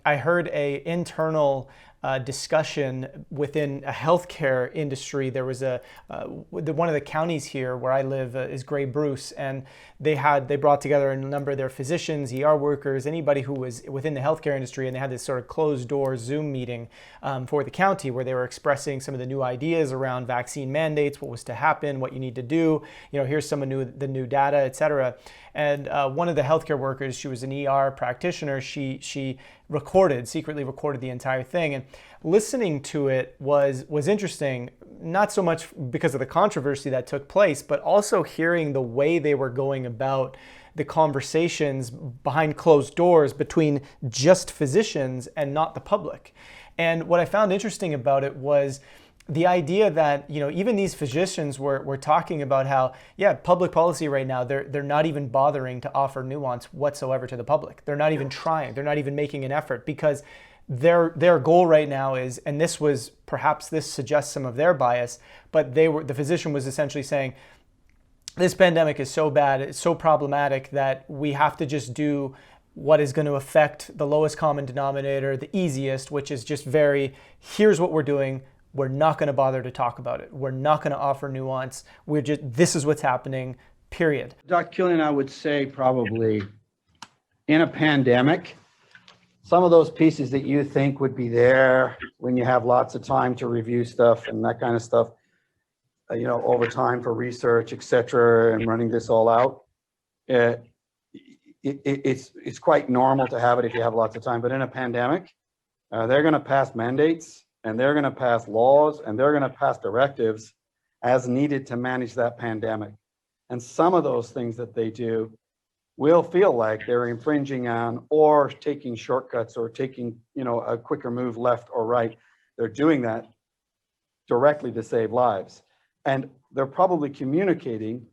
I heard a internal discussion within a healthcare industry. There was one of the counties here where I live is Grey Bruce, and they brought together a number of their physicians, ER workers, anybody who was within the healthcare industry, and they had this sort of closed door Zoom meeting for the county where they were expressing some of the new ideas around vaccine mandates, what was to happen, what you need to do. Here's some of the new data, et cetera. And one of the healthcare workers, she was an ER practitioner, she secretly recorded the entire thing. And listening to it was interesting, not so much because of the controversy that took place, but also hearing the way they were going about the conversations behind closed doors between just physicians and not the public. And what I found interesting about it was the idea that, even these physicians were talking about how, public policy right now, they're not even bothering to offer nuance whatsoever to the public. They're not even trying. They're not even making an effort, because their goal right now is, and perhaps this suggests some of their bias, but the physician was essentially saying, this pandemic is so bad, it's so problematic that we have to just do what is going to affect the lowest common denominator, the easiest, which is just here's what we're doing. We're not going to bother to talk about it. We're not going to offer nuance. This is what's happening, period. Dr. Killian, I would say probably in a pandemic, some of those pieces that you think would be there when you have lots of time to review stuff and that kind of stuff, over time for research, et cetera, and running this all out, it's quite normal to have it if you have lots of time. But in a pandemic, they're going to pass mandates, and they're going to pass laws, and they're going to pass directives as needed to manage that pandemic. And some of those things that they do will feel like they're infringing on or taking shortcuts or taking, a quicker move left or right. They're doing that directly to save lives. And they're probably communicating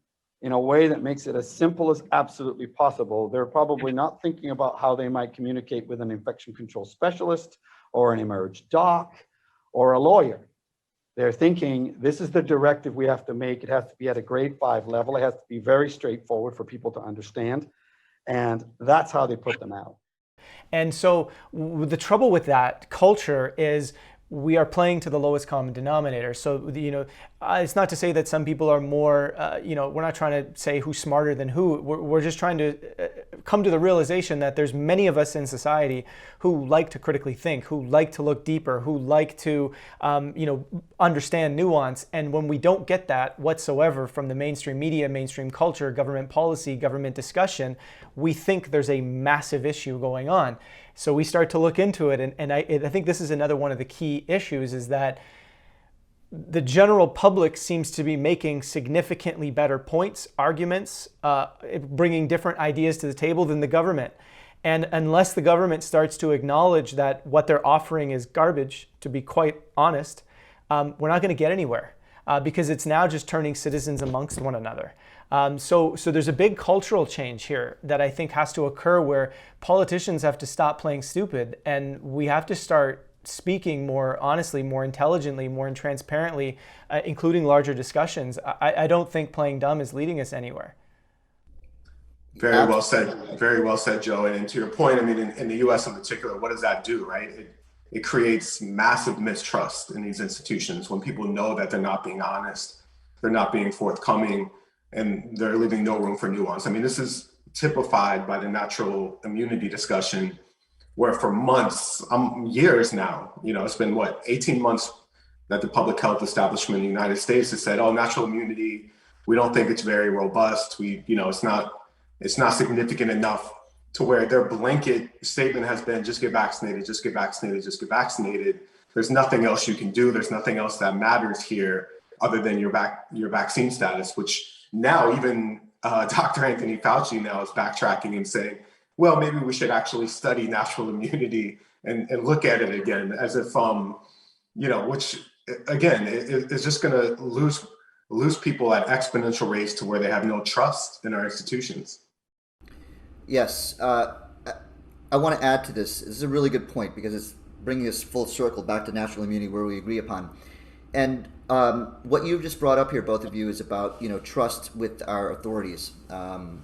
in a way that makes it as simple as absolutely possible. They're probably not thinking about how they might communicate with an infection control specialist or an emerge doc or a lawyer. They're thinking, this is the directive we have to make. It has to be at a grade 5 level. It has to be very straightforward for people to understand. And that's how they put them out. And so the trouble with that culture is we are playing to the lowest common denominator. So, it's not to say that some people are more, we're not trying to say who's smarter than who. We're just trying to come to the realization that there's many of us in society who like to critically think, who like to look deeper, who like to, understand nuance. And when we don't get that whatsoever from the mainstream media, mainstream culture, government policy, government discussion, we think there's a massive issue going on. So we start to look into it, and I think this is another one of the key issues, is that the general public seems to be making significantly better points, arguments, bringing different ideas to the table than the government. And unless the government starts to acknowledge that what they're offering is garbage, to be quite honest, we're not going to get anywhere, because it's now just turning citizens amongst one another. So there's a big cultural change here that I think has to occur, where politicians have to stop playing stupid, and we have to start speaking more honestly, more intelligently, more transparently, including larger discussions. I don't think playing dumb is leading us anywhere. Very well said, Joe. And to your point, I mean, in the US in particular, what does that do, right? It creates massive mistrust in these institutions when people know that they're not being honest, they're not being forthcoming, and they're leaving no room for nuance. I mean, this is typified by the natural immunity discussion, where for months, years now, it's been 18 months that the public health establishment in the United States has said, oh, natural immunity, we don't think it's very robust. It's not significant enough, to where their blanket statement has been, just get vaccinated, just get vaccinated, just get vaccinated. There's nothing else you can do. There's nothing else that matters here other than your vaccine status, which now even Dr. Anthony Fauci now is backtracking and saying, well, maybe we should actually study natural immunity and look at it again, as if, which again, is just going to lose people at exponential rates to where they have no trust in our institutions. Yes, I want to add to this. This is a really good point, because it's bringing us full circle back to natural immunity, where we agree upon. And what you've just brought up here, both of you, is about trust with our authorities,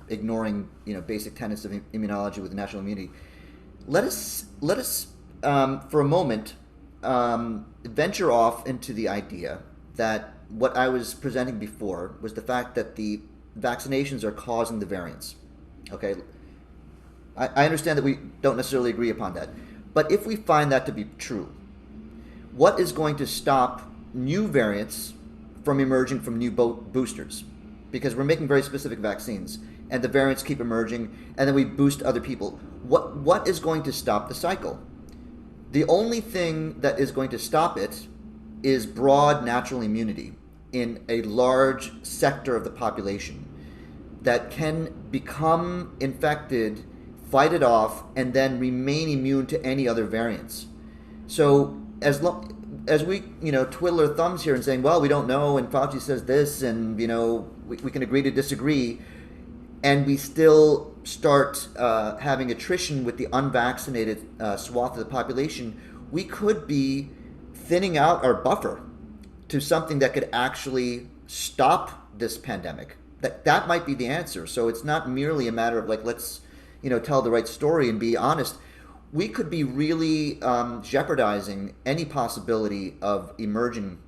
ignoring basic tenets of immunology with natural immunity. Let us for a moment, venture off into the idea that what I was presenting before was the fact that the vaccinations are causing the variants. Okay, I understand that we don't necessarily agree upon that, but if we find that to be true, what is going to stop new variants from emerging from new boosters? Because we're making very specific vaccines, and the variants keep emerging, and then we boost other people. What is going to stop the cycle? The only thing that is going to stop it is broad natural immunity in a large sector of the population that can become infected, fight it off, and then remain immune to any other variants. So as we twiddle our thumbs here and saying, well, we don't know, and Fauci says this, and we can agree to disagree, and we still start having attrition with the unvaccinated swath of the population, we could be thinning out our buffer to something that could actually stop this pandemic. That might be the answer. So it's not merely a matter of like, let's tell the right story and be honest. We could be really jeopardizing any possibility of emerging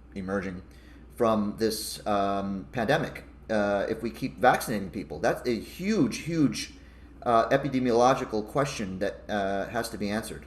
from this pandemic if we keep vaccinating people. That's a huge epidemiological question that has to be answered.